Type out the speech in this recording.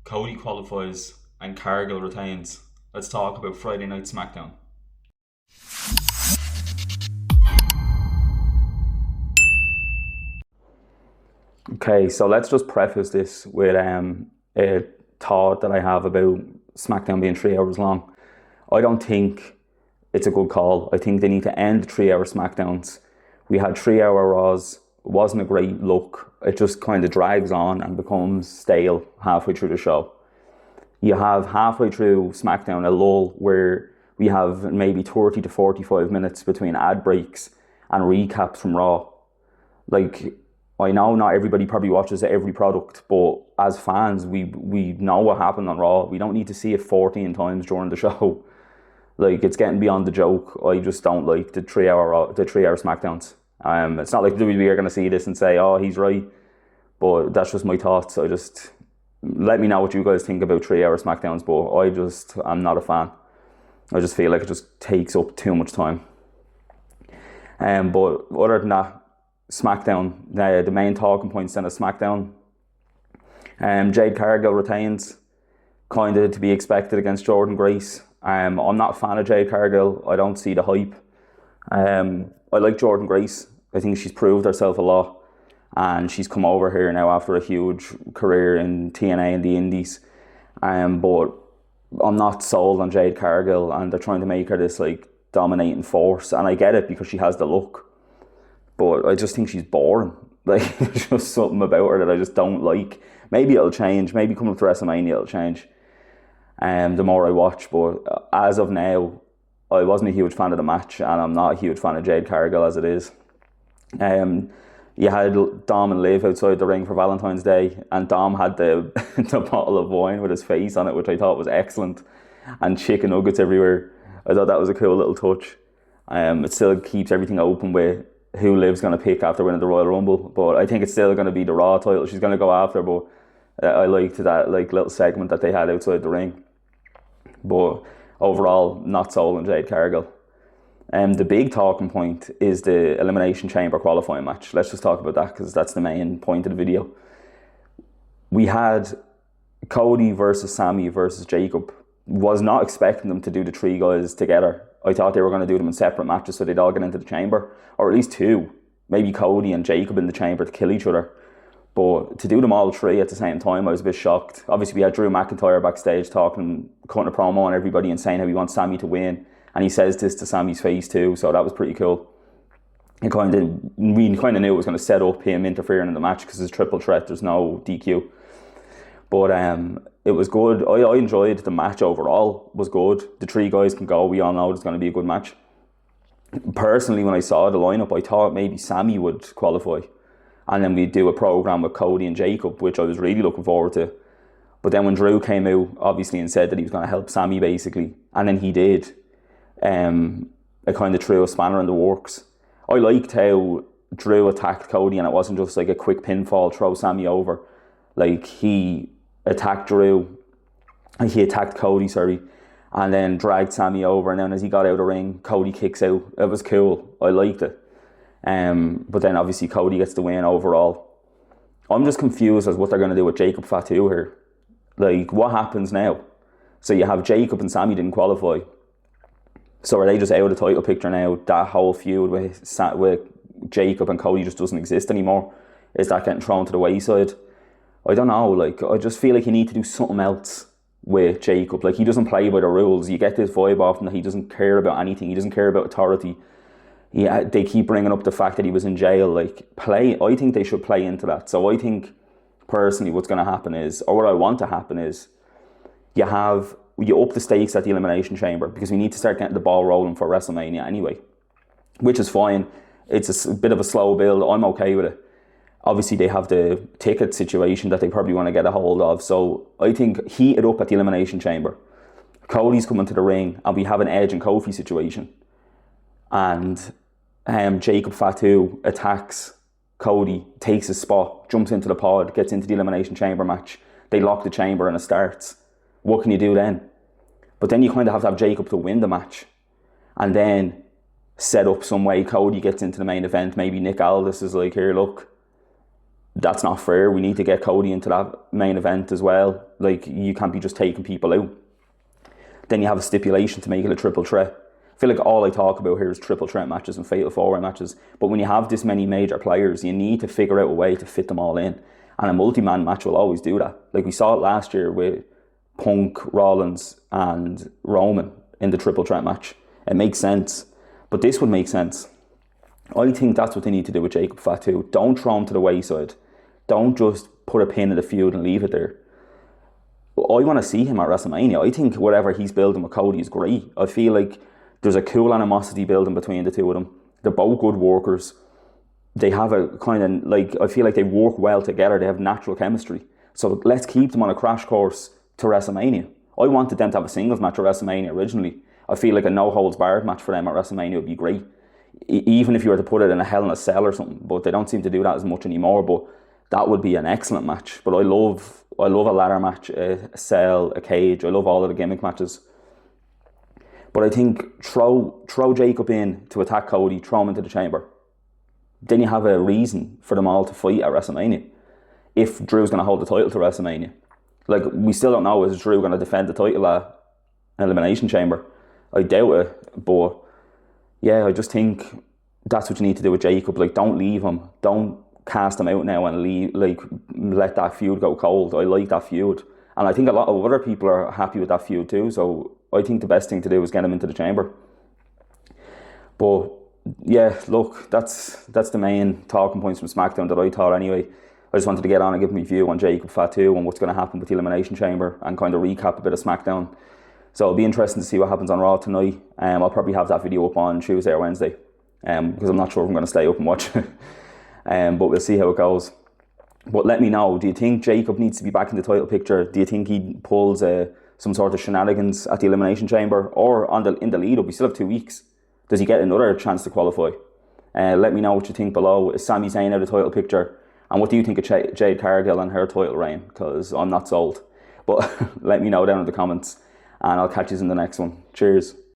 Cody qualifies and Cargill retains. Let's talk about Friday Night Smackdown. Okay, so let's just preface this with a thought that I have about SmackDown being 3 hours long. I don't think it's a good call. I think they need to end 3 hour SmackDowns. We had 3 hour Raws. It wasn't a great look. It just kind of drags on and becomes stale halfway through the show. You have halfway through SmackDown a lull where we have maybe 30 to 45 minutes between ad breaks and recaps from Raw. Like, I know not everybody probably watches every product, but as fans, we know what happened on Raw. We don't need to see it 14 times during the show. Like, it's getting beyond the joke. I just don't like the 3 hour SmackDowns. It's not like WWE are going to see this and say, "Oh, he's right," but that's just my thoughts. Let me know what you guys think about 3 hour SmackDowns, but I'm not a fan. I just feel like it just takes up too much time. But other than that, SmackDown, the main talking points then of SmackDown. Jade Cargill retains, kind of to be expected against Jordynne Grace. I'm not a fan of Jade Cargill. I don't see the hype. I like Jordynne Grace. I think she's proved herself a lot, and she's come over here now after a huge career in TNA and the Indies. But I'm not sold on Jade Cargill, and they're trying to make her this like dominating force, and I get it because she has the look. But I just think she's boring. Like, there's just something about her that I just don't like. Maybe it'll change. Maybe coming up to WrestleMania it'll change. The more I watch. But as of now, I wasn't a huge fan of the match, and I'm not a huge fan of Jade Cargill as it is. You had Dom and Liv outside the ring for Valentine's Day, and Dom had the the bottle of wine with his face on it, which I thought was excellent, and chicken nuggets everywhere. I thought that was a cool little touch. It still keeps everything open with who Liv's going to pick after winning the Royal Rumble, but I think it's still going to be the Raw title she's going to go after. But I liked that like little segment that they had outside the ring. But overall, not sold on Jade Cargill. The big talking point is the Elimination Chamber qualifying match. Let's just talk about that because that's the main point of the video. We had Cody versus Sami versus Jacob. Was not expecting them to do the three guys together. I thought they were going to do them in separate matches so they'd all get into the chamber, or at least two, maybe Cody and Jacob in the chamber to kill each other. But to do them all three at the same time, I was a bit shocked. Obviously, we had Drew McIntyre backstage cutting a promo on everybody and saying how he wants Sami to win, and he says this to Sami's face too, so that was pretty cool. We kind of knew it was going to set up him interfering in the match because it's triple threat, there's no DQ. But it was good. I enjoyed the match overall. It was good. The three guys can go. We all know it's going to be a good match. Personally, when I saw the lineup, I thought maybe Sami would qualify, and then we'd do a program with Cody and Jacob, which I was really looking forward to. But then when Drew came out, obviously, and said that he was going to help Sami, basically, and then he did, it kind of threw a spanner in the works. I liked how Drew attacked Cody, and it wasn't just like a quick pinfall, throw Sami over. Like, he attacked Cody, and then dragged Sami over, and then as he got out of the ring, Cody kicks out. It was cool. I liked it. But then obviously Cody gets the win overall. I'm just confused as what they're going to do with Jacob Fatu here. Like, what happens now? So you have Jacob and Sami didn't qualify. So are they just out of the title picture now? That whole feud with Jacob and Cody just doesn't exist anymore? Is that getting thrown to the wayside? I don't know, like, I just feel like you need to do something else with Jacob. Like, he doesn't play by the rules. You get this vibe off him that he doesn't care about anything. He doesn't care about authority. They keep bringing up the fact that he was in jail. Like, I think they should play into that. So I think, personally, what's going to happen is, or what I want to happen is, you up the stakes at the Elimination Chamber because we need to start getting the ball rolling for WrestleMania anyway, which is fine. It's a bit of a slow build. I'm okay with it. Obviously, they have the ticket situation that they probably want to get a hold of. So I think heat it up at the Elimination Chamber. Cody's coming to the ring, and we have an Edge and Kofi situation. And Jacob Fatu attacks Cody, takes his spot, jumps into the pod, gets into the Elimination Chamber match. They lock the chamber and it starts. What can you do then? But then you kind of have Jacob to win the match. And then set up some way Cody gets into the main event. Maybe Nick Aldis is like, here, look, that's not fair. We need to get Cody into that main event as well. Like, you can't be just taking people out. Then you have a stipulation to make it a triple threat. I feel like all I talk about here is triple threat matches and fatal four-way matches. But when you have this many major players, you need to figure out a way to fit them all in. And a multi-man match will always do that. Like we saw it last year with Punk, Rollins and Roman in the triple threat match. It makes sense. But this would make sense. I think that's what they need to do with Jacob Fatu. Don't throw him to the wayside. Don't just put a pin in the feud and leave it there. I want to see him at WrestleMania. I think whatever he's building with Cody is great. I feel like there's a cool animosity building between the two of them. They're both good workers. They have a kind of, like, I feel like they work well together. They have natural chemistry. So let's keep them on a crash course to WrestleMania. I wanted them to have a singles match at WrestleMania originally. I feel like a no-holds-barred match for them at WrestleMania would be great. Even if you were to put it in a Hell in a Cell or something. But they don't seem to do that as much anymore. But that would be an excellent match. But I love a ladder match, a cell, a cage. I love all of the gimmick matches. But I think throw Jacob in to attack Cody, throw him into the chamber. Then you have a reason for them all to fight at WrestleMania. If Drew's going to hold the title to WrestleMania. Like, we still don't know, is Drew going to defend the title at Elimination Chamber? I doubt it. But yeah, I just think that's what you need to do with Jacob. Like, don't leave him. Don't cast him out now and leave, like, let that feud go cold. I like that feud. And I think a lot of other people are happy with that feud too. So I think the best thing to do is get him into the chamber. But yeah, look, that's the main talking points from SmackDown that I thought anyway. I just wanted to get on and give my view on Jacob Fatu and what's going to happen with the Elimination Chamber and kind of recap a bit of SmackDown. So it'll be interesting to see what happens on Raw tonight. I'll probably have that video up on Tuesday or Wednesday because I'm not sure if I'm going to stay up and watch it. But we'll see how it goes. But let me know, do you think Jacob needs to be back in the title picture? Do you think he pulls some sort of shenanigans at the Elimination Chamber? Or in the lead-up, we still have 2 weeks. Does he get another chance to qualify? Let me know what you think below. Is Sami Zayn out of the title picture? And what do you think of Jade Cargill and her title reign? Because I'm not sold. But let me know down in the comments. And I'll catch you in the next one. Cheers.